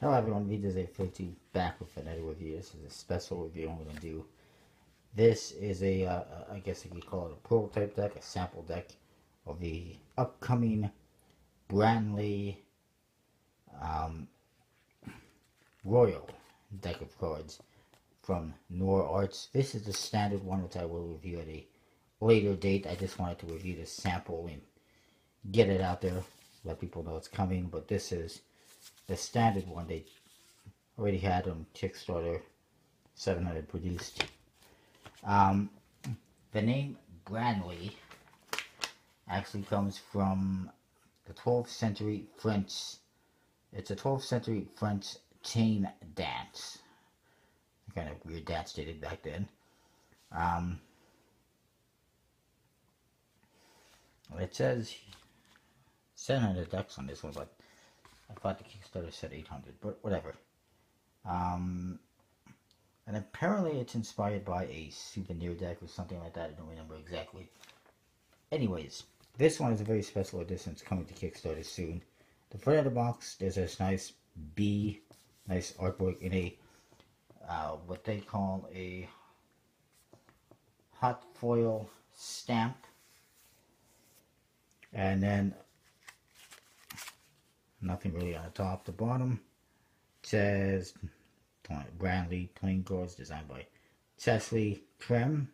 Hello everyone, VJ50 back with another review. This is a special review I'm going to do. This is I guess you could call it a prototype deck, a sample deck of the upcoming Branle Royal deck of cards from Noir Arts. This is the standard one, which I will review at a later date. I just wanted to review the sample and get it out there, let people know it's coming, but this is the standard one. They already had on Kickstarter, 700 produced. The name Branle actually comes from the 12th century French. It's a 12th century French chain dance. Kind of weird dance they did back then. It says 700 decks on this one, but I thought the Kickstarter said 800, but whatever. And apparently it's inspired by a souvenir deck or something like that. I don't remember exactly. Anyways, this one is a very special edition. It's coming to Kickstarter soon. The front of the box, there's this nice nice artwork in a what they call a hot foil stamp. And then nothing really on the top. The bottom says Branle playing cards designed by Chesley Prem,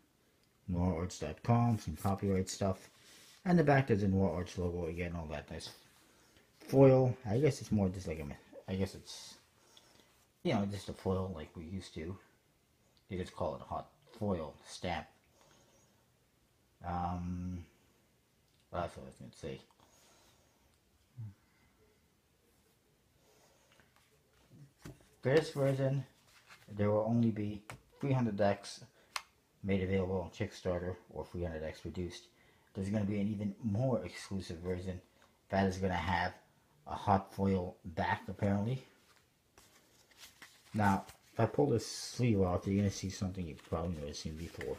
NoirArts.com, some copyright stuff. And the back there's a Noir Arts logo again, all that nice foil. I guess it's more just like I guess it's, you know, just a foil like we used to. They just call it a hot foil stamp. That's what I was going to say. For this version, there will only be 300 decks made available on Kickstarter, or 300 decks produced. There's going to be an even more exclusive version that is going to have a hot foil back, apparently. Now, if I pull this sleeve off, you're going to see something you've probably never seen before.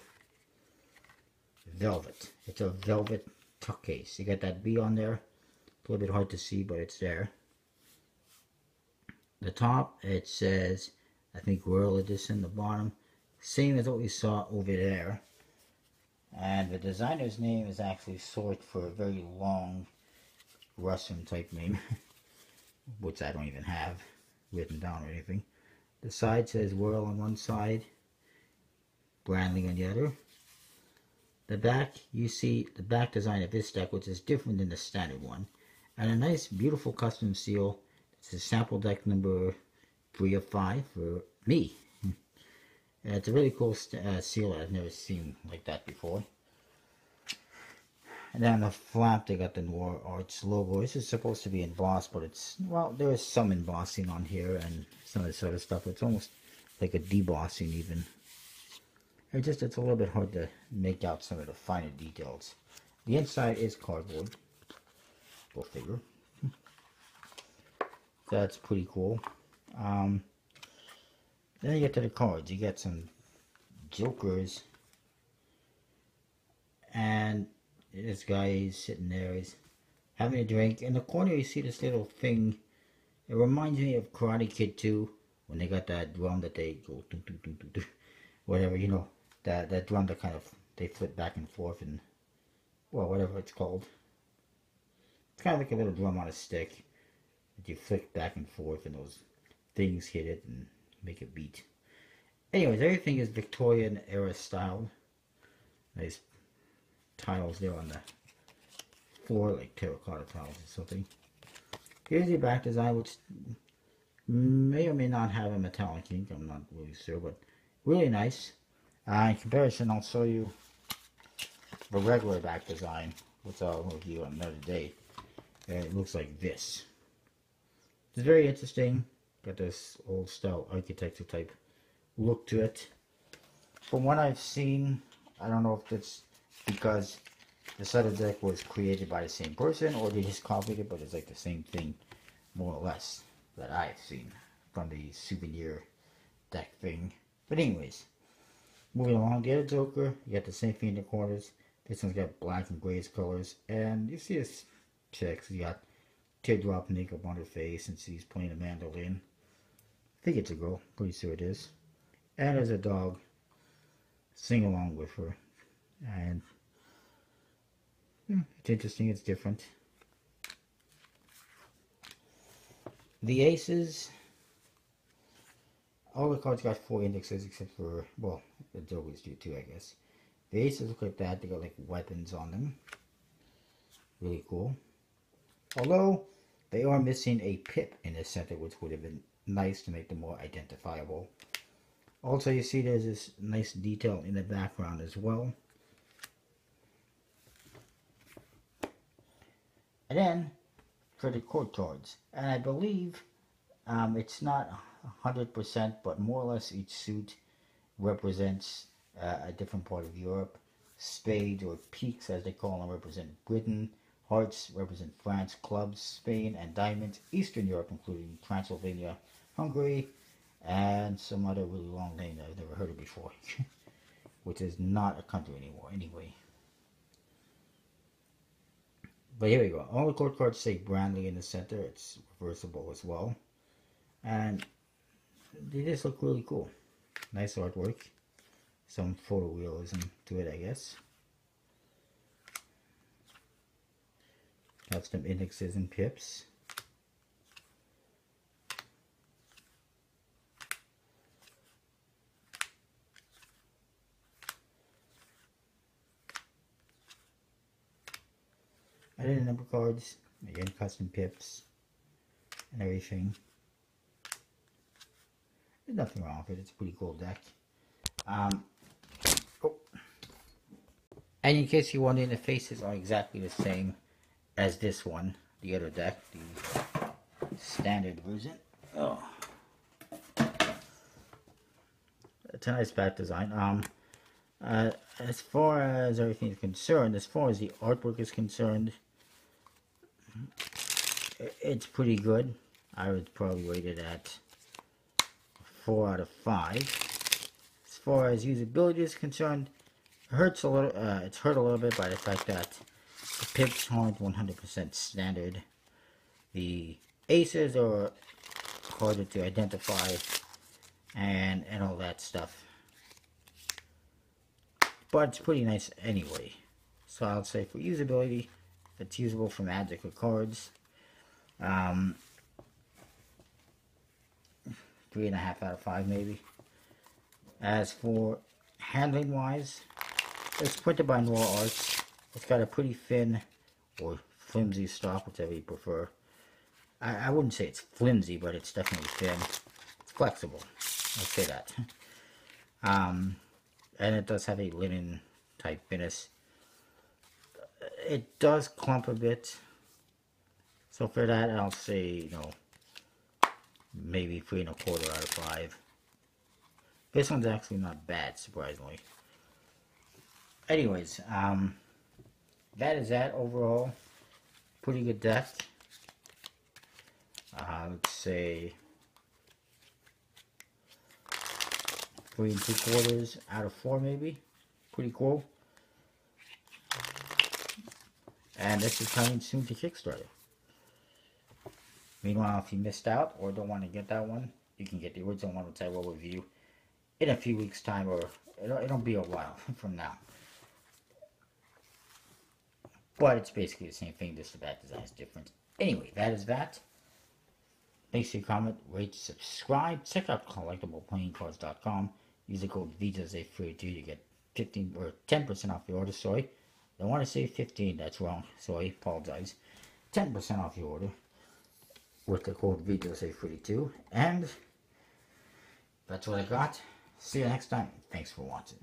Velvet. It's a velvet tuck case. You got that B on there. It's a little bit hard to see, but it's there. The top, it says, I think, Royal Edition. The bottom, same as what we saw over there. And the designer's name is actually short for a very long Russian type name, which I don't even have written down or anything. The side says Royal on one side, Branle on the other. The back, you see the back design of this deck, which is different than the standard one. And a nice, beautiful custom seal. It's a sample deck number 3 of 5 for me. And it's a really cool seal I've never seen like that before. And then on the flap, they got the Noir Arts logo. This is supposed to be embossed, but it's, well, there is some embossing on here and some of this other stuff. It's almost like a debossing even. It's a little bit hard to make out some of the finer details. The inside is cardboard. Go figure. That's pretty cool. Then you get to the cards. You get some jokers. And this guy is sitting there. He's having a drink. In the corner you see this little thing. It reminds me of Karate Kid 2. When they got that drum that they go doo, doo, doo, doo, doo, whatever, you know. That drum that kind of, they flip back and forth and, well, whatever it's called. It's kind of like a little drum on a stick that you flick back and forth and those things hit it and make it beat. Anyways, everything is Victorian era style. Nice tiles there on the floor, like terracotta tiles or something. Here's the back design, which may or may not have a metallic ink, I'm not really sure, but really nice. In comparison, I'll show you the regular back design, which I'll review on another day. And it looks like this. It's very interesting. Got this old style architecture type look to it. From what I've seen, I don't know if it's because this other deck was created by the same person or they just copied it, but it's like the same thing, more or less, that I've seen from the souvenir deck thing. But anyways. Moving along, the other Joker, you got the same thing in the corners. This one's got black and grayish colors. And you see this chick, she got teardrop makeup on her face and she's playing a mandolin. think it's a girl. Pretty sure it is. And there's a dog. Sing along with her. And it's interesting. It's different. The aces. All the cards got 4 indexes except for, well, the jokers do too, I guess. The aces look like that. They got like weapons on them. Really cool. Although they are missing a pip in the center, which would have been nice to make them more identifiable. Also, you see there's this nice detail in the background as well. And then for the court cards, and I believe it's not 100%, but more or less each suit represents a different part of Europe. Spades, or peaks as they call them, represent Britain. Hearts represent France. Clubs, Spain. And diamonds, Eastern Europe, including Transylvania, Hungary, and some other really long name that I've never heard of before, which is not a country anymore, anyway. But here we go. All the court cards say Branle in the center. It's reversible as well. And they just look really cool. Nice artwork. Some photorealism to it, I guess. Have some indexes and pips. I did number cards, again custom pips and everything. There's nothing wrong with it, it's a pretty cool deck. And in case you're wondering, the faces are exactly the same as this one, the other deck, the standard version. Oh, it's a nice back design. As far as everything is concerned, as far as the artwork is concerned, it's pretty good. I would probably rate it at 4 out of 5. As far as usability is concerned, it hurts a little. It's hurt a little bit by the fact that the pips aren't 100% standard. The aces are harder to identify, and all that stuff. But it's pretty nice anyway. So I'll say for usability, if it's usable for Magic or cards, 3.5 out of 5 maybe. As for handling wise, it's printed by Noir Arts. It's got a pretty thin or flimsy stock, whichever you prefer. I wouldn't say it's flimsy, but it's definitely thin. It's flexible, I'll say that. And it does have a linen type finish. It does clump a bit. So for that, I'll say, maybe 3.25 out of 5. This one's actually not bad, surprisingly. Anyways, that is that overall. Pretty good deck. Let's say 3.75 out of 4 maybe. Pretty cool. And this is coming soon to Kickstarter. Meanwhile, if you missed out or don't want to get that one, you can get the original one, which I will review in a few weeks' time, or it'll be a while from now. But it's basically the same thing, just the back design is different. Anyway, that is that. Thanks for your comment, rate, subscribe. Check out collectibleplayingcards.com. Use the code VJSA32 to get 15 or 10% off your order. Sorry, I want to say 15. That's wrong. Sorry, apologize. 10% off your order with the code VJSA32. And that's what I got. See you next time. Thanks for watching.